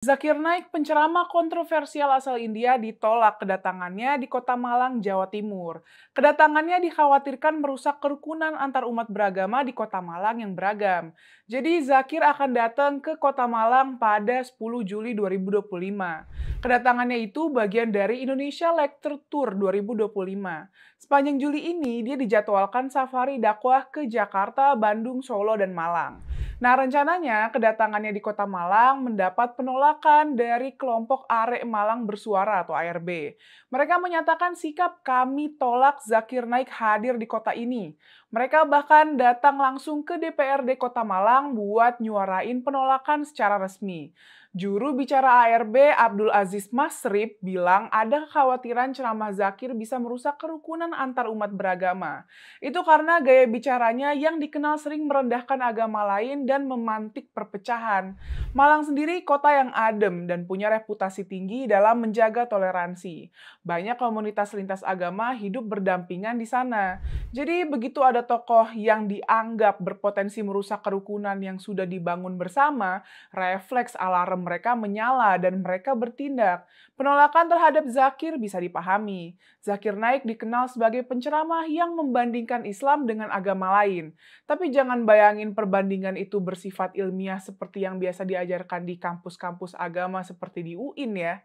Zakir Naik, penceramah kontroversial asal India, ditolak kedatangannya di Kota Malang, Jawa Timur. Kedatangannya dikhawatirkan merusak kerukunan antar umat beragama di Kota Malang yang beragam. Jadi Zakir akan datang ke Kota Malang pada 10 Juli 2025. Kedatangannya itu bagian dari Indonesia Lecture Tour 2025. Sepanjang Juli ini, dia dijadwalkan safari dakwah ke Jakarta, Bandung, Solo, dan Malang. Nah, rencananya kedatangannya di Kota Malang mendapat penolakan dari kelompok Arek Malang Bersuara atau ARB. Mereka menyatakan sikap kami tolak Zakir Naik hadir di kota ini. Mereka bahkan datang langsung ke DPRD Kota Malang buat nyuarain penolakan secara resmi. Juru bicara ARB Abdul Aziz Masrib bilang ada kekhawatiran ceramah Zakir bisa merusak kerukunan antar umat beragama. Itu karena gaya bicaranya yang dikenal sering merendahkan agama lain dan memantik perpecahan. Malang sendiri kota yang adem dan punya reputasi tinggi dalam menjaga toleransi. Banyak komunitas lintas agama hidup berdampingan di sana. Jadi begitu ada tokoh yang dianggap berpotensi merusak kerukunan yang sudah dibangun bersama, refleks alarm mereka menyala dan mereka bertindak. Penolakan terhadap Zakir bisa dipahami. Zakir Naik dikenal sebagai penceramah yang membandingkan Islam dengan agama lain. Tapi jangan bayangin perbandingan itu bersifat ilmiah seperti yang biasa diajarkan di kampus-kampus agama seperti di UIN ya.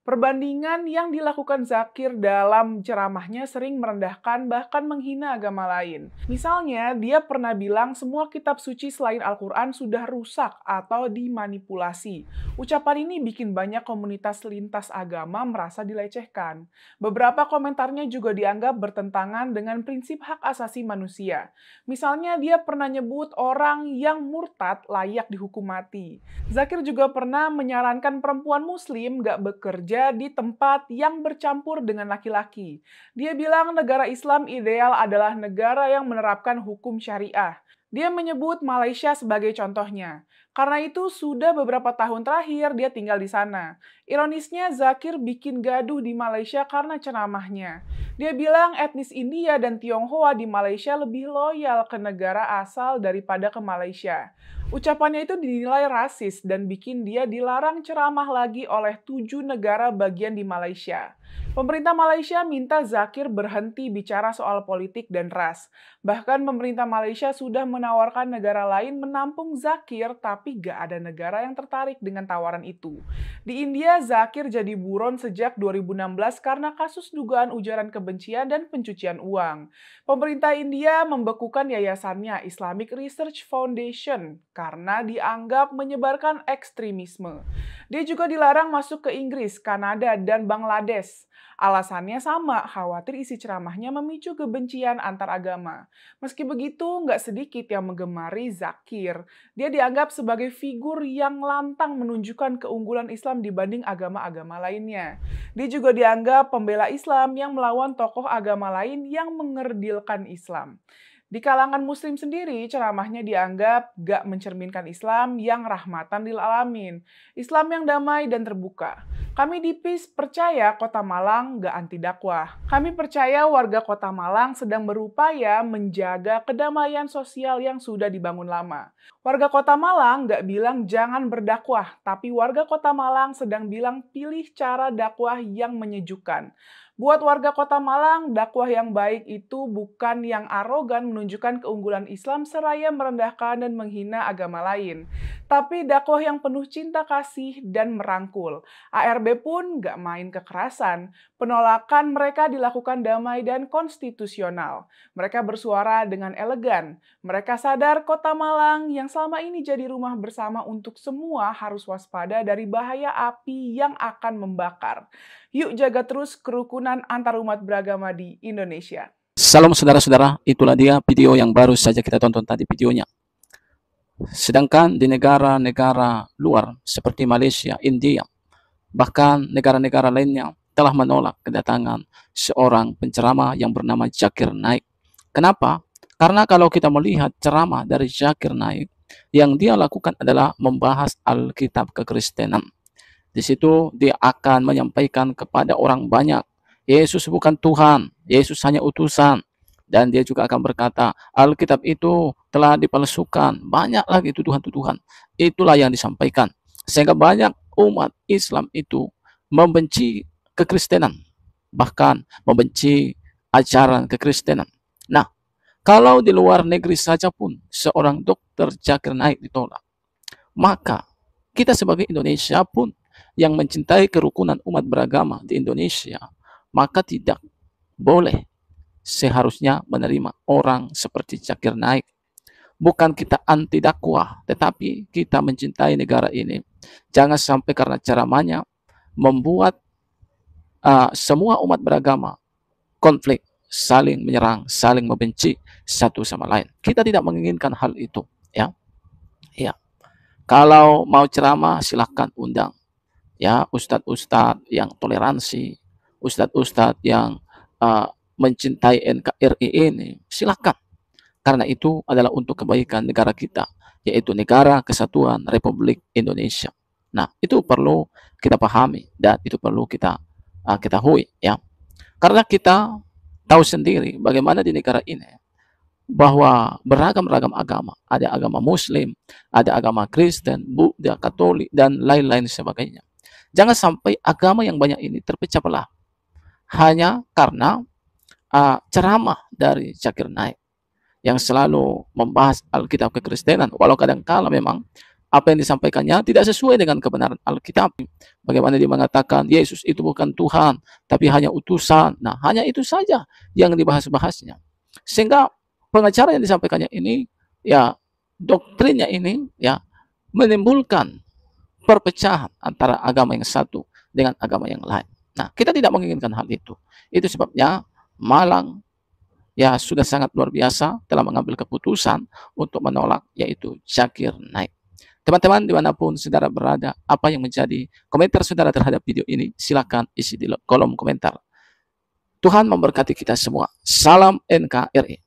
Perbandingan yang dilakukan Zakir dalam ceramahnya sering merendahkan bahkan menghina agama lain. Misalnya, dia pernah bilang semua kitab suci selain Al-Quran sudah rusak atau dimanipulasi. Ucapan ini bikin banyak komunitas lintas agama merasa dilecehkan. Beberapa komentarnya juga dianggap bertentangan dengan prinsip hak asasi manusia. Misalnya, dia pernah nyebut orang yang murtad layak dihukum mati. Zakir juga pernah menyarankan perempuan muslim gak bekerja di tempat yang bercampur dengan laki-laki. Dia bilang negara Islam ideal adalah negara yang menerapkan hukum syariah. Dia menyebut Malaysia sebagai contohnya. Karena itu sudah beberapa tahun terakhir dia tinggal di sana. Ironisnya Zakir bikin gaduh di Malaysia karena ceramahnya. Dia bilang etnis India dan Tionghoa di Malaysia lebih loyal ke negara asal daripada ke Malaysia. Ucapannya itu dinilai rasis dan bikin dia dilarang ceramah lagi oleh 7 negara bagian di Malaysia. Pemerintah Malaysia minta Zakir berhenti bicara soal politik dan ras. Bahkan pemerintah Malaysia sudah menawarkan negara lain menampung Zakir, tapi gak ada negara yang tertarik dengan tawaran itu. Di India, Zakir jadi buron sejak 2016 karena kasus dugaan ujaran kebencian dan pencucian uang. Pemerintah India membekukan yayasannya Islamic Research Foundation karena dianggap menyebarkan ekstremisme. Dia juga dilarang masuk ke Inggris, Kanada, dan Bangladesh. Alasannya sama, khawatir isi ceramahnya memicu kebencian antar agama. Meski begitu, nggak sedikit yang menggemari Zakir. Dia dianggap sebagai figur yang lantang menunjukkan keunggulan Islam dibanding agama-agama lainnya. Dia juga dianggap pembela Islam yang melawan tokoh agama lain yang mengerdilkan Islam. Di kalangan muslim sendiri, ceramahnya dianggap gak mencerminkan Islam yang rahmatan lil alamin. Islam yang damai dan terbuka. Kami di PIS percaya Kota Malang gak anti dakwah. Kami percaya warga Kota Malang sedang berupaya menjaga kedamaian sosial yang sudah dibangun lama. Warga Kota Malang gak bilang jangan berdakwah, tapi warga Kota Malang sedang bilang pilih cara dakwah yang menyejukkan. Buat warga Kota Malang, dakwah yang baik itu bukan yang arogan menunjukkan keunggulan Islam seraya merendahkan dan menghina agama lain. Tapi dakwah yang penuh cinta kasih dan merangkul. ARB pun gak main kekerasan. Penolakan mereka dilakukan damai dan konstitusional. Mereka bersuara dengan elegan. Mereka sadar Kota Malang yang selama ini jadi rumah bersama untuk semua harus waspada dari bahaya api yang akan membakar. Yuk jaga terus kerukunan antar umat beragama di Indonesia. Salam saudara-saudara, itulah dia video yang baru saja kita tonton tadi videonya. Sedangkan di negara-negara luar seperti Malaysia, India, bahkan negara-negara lainnya telah menolak kedatangan seorang penceramah yang bernama Zakir Naik. Kenapa? Karena kalau kita melihat ceramah dari Zakir Naik, yang dia lakukan adalah membahas Alkitab kekristenan. Di situ dia akan menyampaikan kepada orang banyak, Yesus bukan Tuhan, Yesus hanya utusan. Dan dia juga akan berkata, Alkitab itu telah dipalsukan. Banyak lagi tuduhan-tuduhan. Itulah yang disampaikan. Sehingga banyak umat Islam itu membenci kekristenan, bahkan membenci ajaran kekristenan. Nah, kalau di luar negeri saja pun seorang Dr. Zakir Naik ditolak, maka kita sebagai Indonesia pun yang mencintai kerukunan umat beragama di Indonesia, maka tidak boleh seharusnya menerima orang seperti Zakir Naik. Bukan kita anti dakwah, tetapi kita mencintai negara ini. Jangan sampai karena ceramahnya membuat semua umat beragama konflik, saling menyerang, saling membenci satu sama lain. Kita tidak menginginkan hal itu, ya. Ya. Kalau mau ceramah silahkan undang, ya, ustadz-ustadz yang toleransi, ustadz-ustadz yang mencintai NKRI ini, silahkan. Karena itu adalah untuk kebaikan negara kita, yaitu Negara Kesatuan Republik Indonesia. Nah, itu perlu kita pahami dan itu perlu kita ketahui, ya. Karena kita tahu sendiri bagaimana di negara ini bahwa beragam-ragam agama, ada agama Muslim, ada agama Kristen, Buddha, Katolik, dan lain-lain sebagainya. Jangan sampai agama yang banyak ini terpecah belah hanya karena ceramah dari Zakir Naik yang selalu membahas Alkitab kekristenan, walau kadang-kala memang apa yang disampaikannya tidak sesuai dengan kebenaran Alkitab. Bagaimana dia mengatakan Yesus itu bukan Tuhan, tapi hanya utusan. Nah, hanya itu saja yang dibahas-bahasnya. Sehingga pengacara yang disampaikannya ini, ya, doktrinnya ini, ya, menimbulkan perpecahan antara agama yang satu dengan agama yang lain. Nah, kita tidak menginginkan hal itu. Itu sebabnya Malang, ya, sudah sangat luar biasa telah mengambil keputusan untuk menolak, yaitu Zakir Naik. Teman-teman dimanapun saudara berada, apa yang menjadi komentar saudara terhadap video ini, silakan isi di kolom komentar. Tuhan memberkati kita semua. Salam NKRI.